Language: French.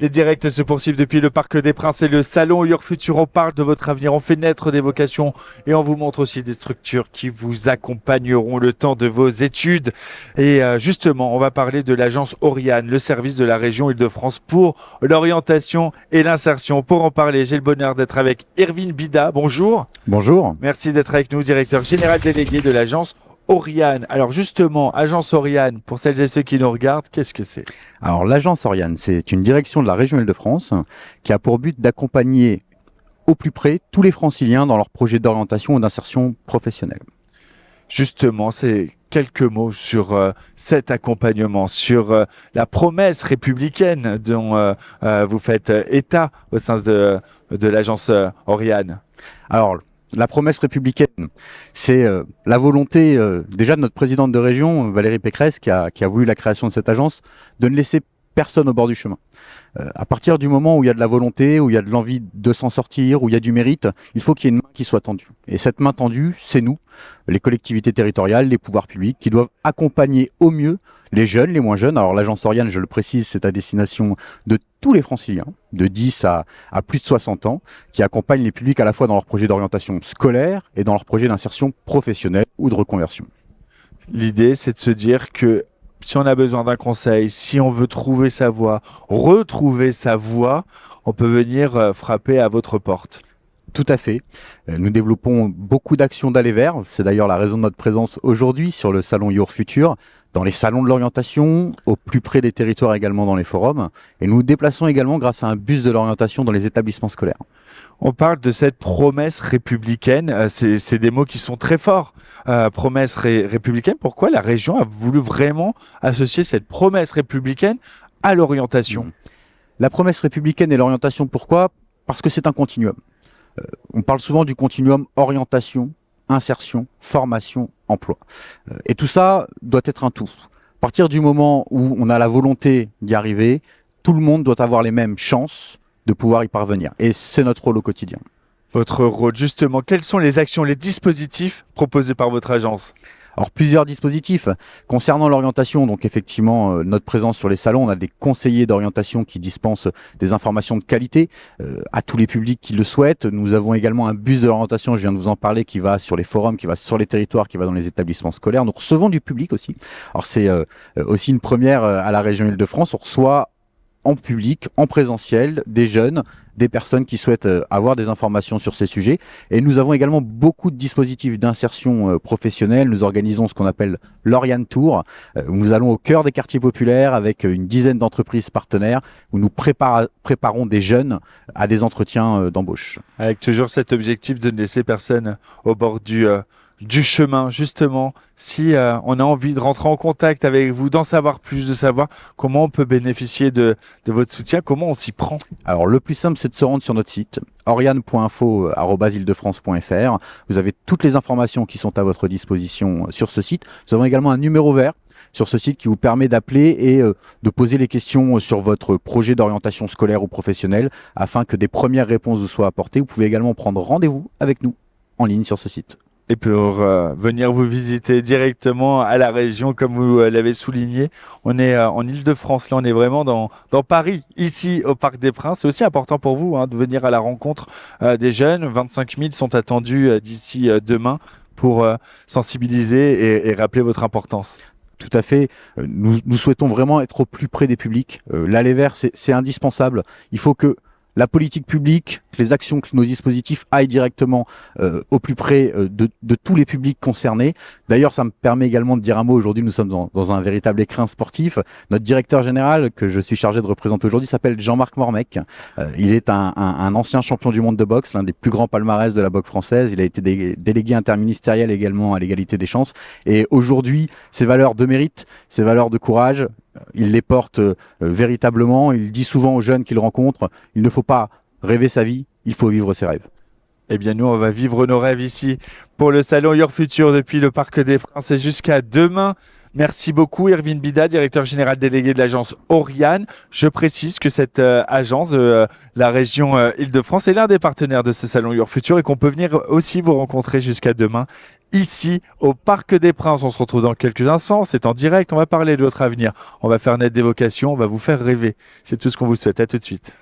Les directs se poursuivent depuis le Parc des Princes et le Salon Your Future. On parle de votre avenir, on fait naître des vocations et on vous montre aussi des structures qui vous accompagneront le temps de vos études. Et justement, on va parler de l'agence Oriane, le service de la région Île-de-France pour l'orientation et l'insertion. Pour en parler, j'ai le bonheur d'être avec Erwin Bida. Bonjour. Bonjour. Merci d'être avec nous, directeur général délégué de l'agence Oriane. Alors justement, agence Oriane, pour celles et ceux qui nous regardent, qu'est-ce que c'est ? Alors l'agence Oriane, c'est une direction de la région Île-de-France qui a pour but d'accompagner au plus près tous les franciliens dans leurs projets d'orientation et d'insertion professionnelle. Justement, c'est quelques mots sur cet accompagnement, sur la promesse républicaine dont vous faites état au sein de l'agence Oriane. Alors, la promesse républicaine, c'est la volonté déjà de notre présidente de région, Valérie Pécresse, qui a voulu la création de cette agence, de ne laisser personne au bord du chemin. À partir du moment où il y a de la volonté, où il y a de l'envie de s'en sortir, où il y a du mérite, il faut qu'il y ait une main qui soit tendue. Et cette main tendue, c'est nous, les collectivités territoriales, les pouvoirs publics, qui doivent accompagner au mieux les jeunes, les moins jeunes. Alors l'agence Oriane, je le précise, c'est à destination de tous les franciliens, de 10 à plus de 60 ans, qui accompagnent les publics à la fois dans leurs projets d'orientation scolaire et dans leurs projets d'insertion professionnelle ou de reconversion. L'idée, c'est de se dire que si on a besoin d'un conseil, si on veut trouver sa voie, retrouver sa voie, on peut venir frapper à votre porte. Tout à fait. Nous développons beaucoup d'actions d'aller vers. C'est d'ailleurs la raison de notre présence aujourd'hui sur le salon Your Future, dans les salons de l'orientation, au plus près des territoires également dans les forums. Et nous nous déplaçons également grâce à un bus de l'orientation dans les établissements scolaires. On parle de cette promesse républicaine. C'est des mots qui sont très forts. Promesse républicaine. Pourquoi la région a voulu vraiment associer cette promesse républicaine à l'orientation ? La promesse républicaine et l'orientation, pourquoi ? Parce que c'est un continuum. On parle souvent du continuum orientation, insertion, formation, emploi. Et tout ça doit être un tout. À partir du moment où on a la volonté d'y arriver, tout le monde doit avoir les mêmes chances de pouvoir y parvenir. Et c'est notre rôle au quotidien. Votre rôle, justement, quelles sont les actions, les dispositifs proposés par votre agence ? Alors plusieurs dispositifs concernant l'orientation, donc effectivement notre présence sur les salons, on a des conseillers d'orientation qui dispensent des informations de qualité à tous les publics qui le souhaitent. Nous avons également un bus de l'orientation, je viens de vous en parler, qui va sur les forums, qui va sur les territoires, qui va dans les établissements scolaires. Nous recevons du public aussi. Alors c'est aussi une première à la région Île-de-France, on reçoit en public, en présentiel, des jeunes, des personnes qui souhaitent avoir des informations sur ces sujets. Et nous avons également beaucoup de dispositifs d'insertion professionnelle. Nous organisons ce qu'on appelle l'Oriane Tour, où nous allons au cœur des quartiers populaires avec une dizaine d'entreprises partenaires, où nous préparons des jeunes à des entretiens d'embauche. Avec toujours cet objectif de ne laisser personne au bord du chemin, justement. Si on a envie de rentrer en contact avec vous, d'en savoir plus, de savoir comment on peut bénéficier de votre soutien, comment on s'y prend ? Alors le plus simple, c'est de se rendre sur notre site oriane.info@îledefrance.fr. Vous avez toutes les informations qui sont à votre disposition sur ce site. Nous avons également un numéro vert sur ce site qui vous permet d'appeler et de poser les questions sur votre projet d'orientation scolaire ou professionnelle afin que des premières réponses vous soient apportées. Vous pouvez également prendre rendez-vous avec nous en ligne sur ce site. Et pour venir vous visiter directement à la région, comme vous l'avez souligné, on est en Île-de-France, là on est vraiment dans Paris, ici au Parc des Princes. C'est aussi important pour vous de venir à la rencontre des jeunes. 25 000 sont attendus d'ici demain pour sensibiliser et rappeler votre importance. Tout à fait. Nous souhaitons vraiment être au plus près des publics. L'aller vers, c'est indispensable. Il faut que la politique publique, les actions, que nos dispositifs aillent directement au plus près de tous les publics concernés. D'ailleurs, ça me permet également de dire un mot. Aujourd'hui, nous sommes dans un véritable écrin sportif. Notre directeur général, que je suis chargé de représenter aujourd'hui, s'appelle Jean-Marc Mormec. Il est un ancien champion du monde de boxe, l'un des plus grands palmarès de la boxe française. Il a été délégué interministériel également à l'égalité des chances. Et aujourd'hui, ses valeurs de mérite, ses valeurs de courage, il les porte véritablement. Il dit souvent aux jeunes qu'il rencontre, il ne faut pas rêver sa vie, il faut vivre ses rêves. Eh bien, nous, on va vivre nos rêves ici pour le salon Your Future depuis le Parc des Princes et jusqu'à demain. Merci beaucoup, Irvine Bida, directeur général délégué de l'agence Oriane. Je précise que cette agence, la région Île-de-France, est l'un des partenaires de ce salon Your Future et qu'on peut venir aussi vous rencontrer jusqu'à demain ici au Parc des Princes. On se retrouve dans quelques instants, c'est en direct, on va parler de votre avenir, on va faire naître des vocations, on va vous faire rêver. C'est tout ce qu'on vous souhaite, à tout de suite.